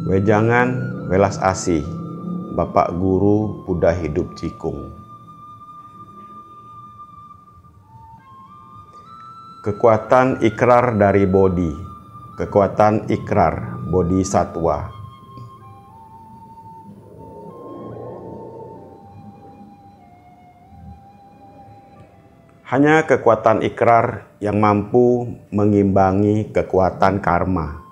Wejangan welas asih, Bapak Guru Buddha Hidup Cikung. Kekuatan ikrar dari Bodhi, kekuatan ikrar Bodhisatwa. Hanya kekuatan ikrar yang mampu mengimbangi kekuatan karma.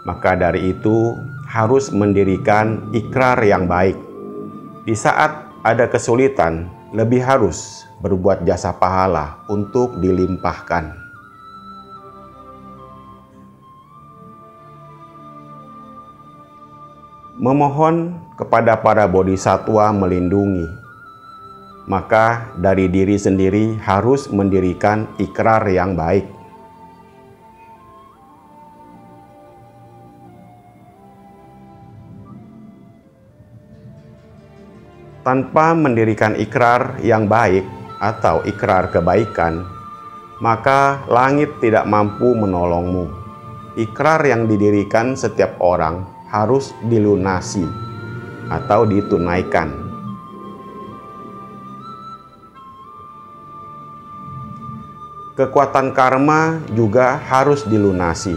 Maka dari itu harus mendirikan ikrar yang baik. Di saat ada kesulitan, lebih harus berbuat jasa pahala untuk dilimpahkan. Memohon kepada para bodhisatwa melindungi. Maka dari diri sendiri harus mendirikan ikrar yang baik. Tanpa mendirikan ikrar yang baik atau ikrar kebaikan, maka langit tidak mampu menolongmu. Ikrar yang didirikan setiap orang harus dilunasi atau ditunaikan. Kekuatan karma juga harus dilunasi.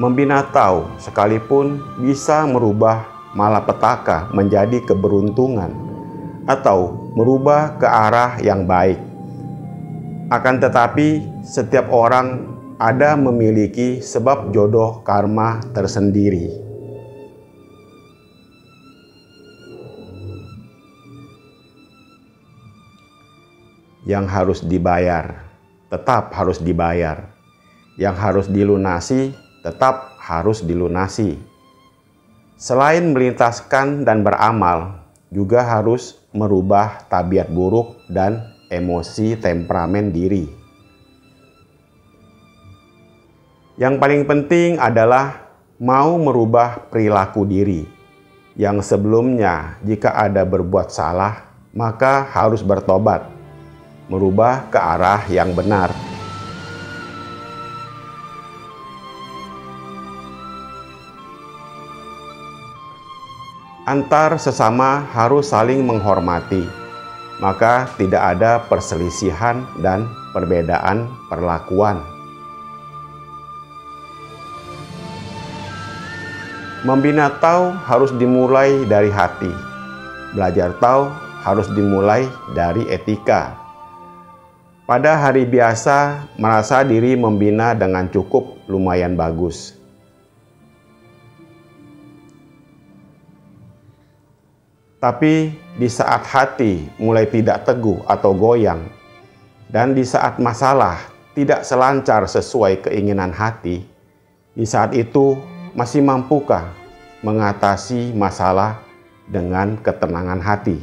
Membina tau sekalipun bisa merubah malapetaka menjadi keberuntungan atau merubah ke arah yang baik. Akan tetapi setiap orang ada memiliki sebab jodoh karma tersendiri. Yang harus dibayar tetap harus dibayar. Yang harus dilunasi tetap harus dilunasi. Selain melintaskan dan beramal, juga harus merubah tabiat buruk dan emosi temperamen diri. Yang paling penting adalah mau merubah perilaku diri. Yang sebelumnya jika ada berbuat salah, maka harus bertobat. Merubah ke arah yang benar. Antar sesama harus saling menghormati, maka tidak ada perselisihan dan perbedaan perlakuan. Membina tau harus dimulai dari hati. Belajar tau harus dimulai dari etika. Pada hari biasa, merasa diri membina dengan cukup lumayan bagus. Tapi di saat hati mulai tidak teguh atau goyang, dan di saat masalah tidak selancar sesuai keinginan hati, di saat itu masih mampukah mengatasi masalah dengan ketenangan hati?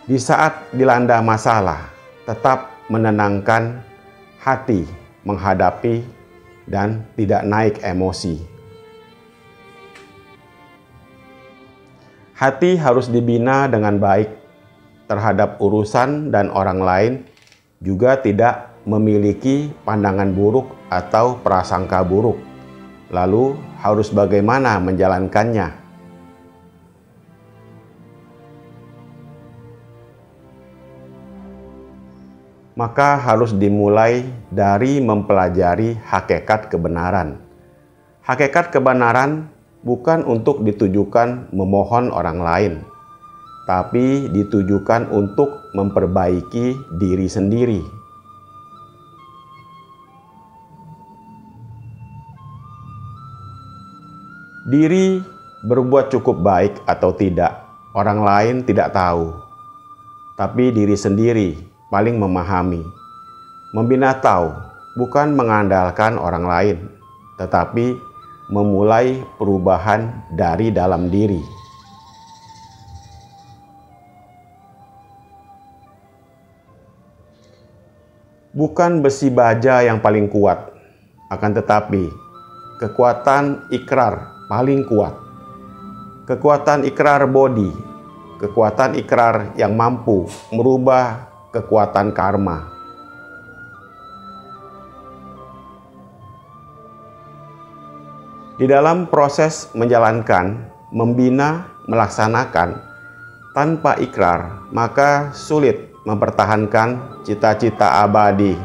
Di saat dilanda masalah, tetap menenangkan hati, menghadapi dan tidak naik emosi. Hati harus dibina dengan baik terhadap urusan dan orang lain, juga tidak memiliki pandangan buruk atau prasangka buruk. Lalu harus bagaimana menjalankannya? Maka harus dimulai dari mempelajari hakikat kebenaran. Hakikat kebenaran bukan untuk ditujukan memohon orang lain, tapi ditujukan untuk memperbaiki diri sendiri. Diri berbuat cukup baik atau tidak, orang lain tidak tahu, tapi diri sendiri paling memahami. Membina tau bukan mengandalkan orang lain, tetapi memulai perubahan dari dalam diri. Bukan besi baja yang paling kuat, akan tetapi kekuatan ikrar paling kuat. Kekuatan ikrar Bodhi, kekuatan ikrar yang mampu merubah kekuatan karma. Di dalam proses menjalankan, membina, melaksanakan tanpa ikrar, maka sulit mempertahankan cita-cita abadi.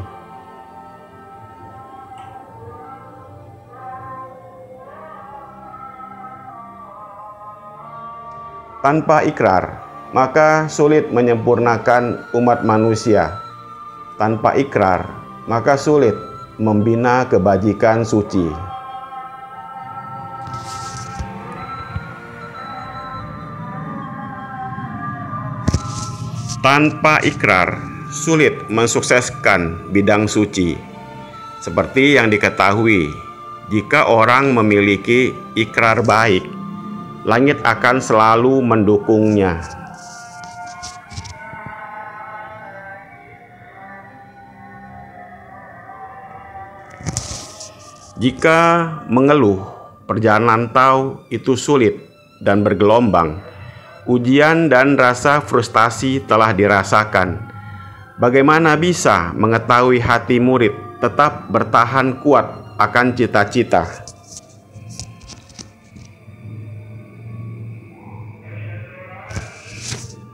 Tanpa ikrar, maka sulit menyempurnakan umat manusia. Tanpa ikrar, maka sulit membina kebajikan suci. Tanpa ikrar, sulit mensukseskan bidang suci. Seperti yang diketahui, jika orang memiliki ikrar baik, langit akan selalu mendukungnya. Jika mengeluh, perjalanan tau itu sulit dan bergelombang, ujian dan rasa frustasi telah dirasakan. Bagaimana bisa mengetahui hati murid tetap bertahan kuat akan cita-cita?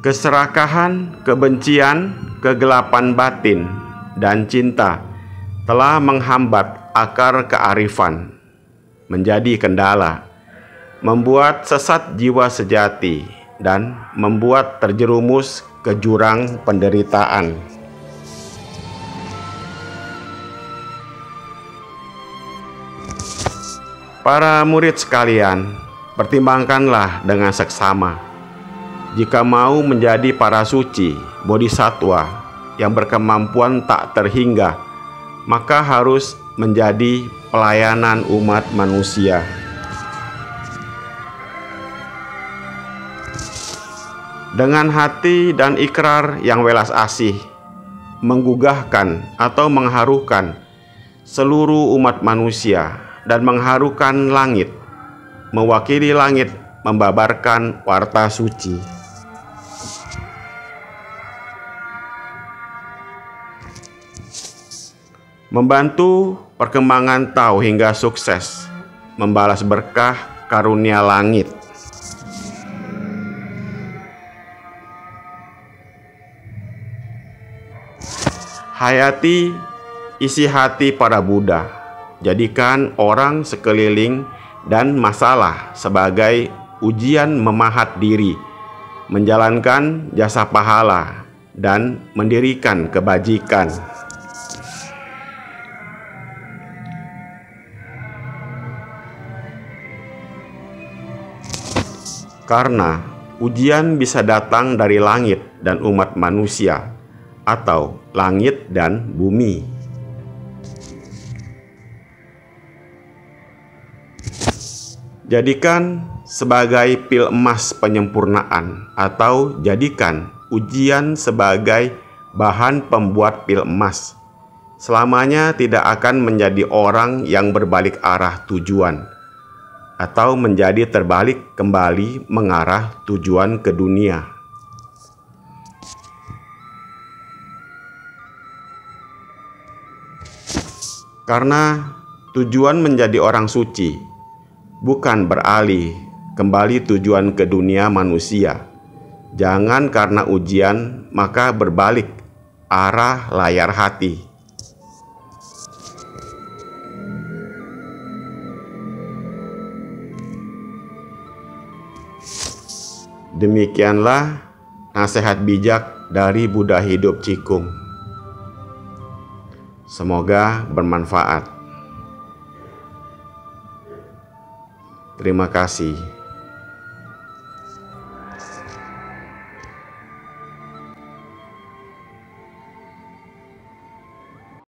Keserakahan, kebencian, kegelapan batin, dan cinta telah menghambat akar kearifan, menjadi kendala, membuat sesat jiwa sejati, dan membuat terjerumus ke jurang penderitaan. Para murid sekalian, pertimbangkanlah dengan seksama. Jika mau menjadi para suci, bodhisatwa yang berkemampuan tak terhingga, maka harus menjadi pelayanan umat manusia. Dengan hati dan ikrar yang welas asih, menggugahkan atau mengharukan seluruh umat manusia dan mengharukan langit, mewakili langit membabarkan warta suci. Membantu perkembangan tau hingga sukses, membalas berkah karunia langit. Hayati isi hati para Buddha, jadikan orang sekeliling dan masalah sebagai ujian memahat diri, menjalankan jasa pahala, dan mendirikan kebajikan. Karena ujian bisa datang dari langit dan umat manusia, atau langit dan bumi. Jadikan sebagai pil emas penyempurnaan, atau jadikan ujian sebagai bahan pembuat pil emas. Selamanya tidak akan menjadi orang yang berbalik arah tujuan, atau menjadi terbalik kembali mengarah tujuan ke dunia. Karena tujuan menjadi orang suci bukan beralih kembali tujuan ke dunia manusia. Jangan karena ujian maka berbalik arah layar hati. Demikianlah nasihat bijak dari Buddha Hidup Cikung. Semoga bermanfaat. Terima kasih.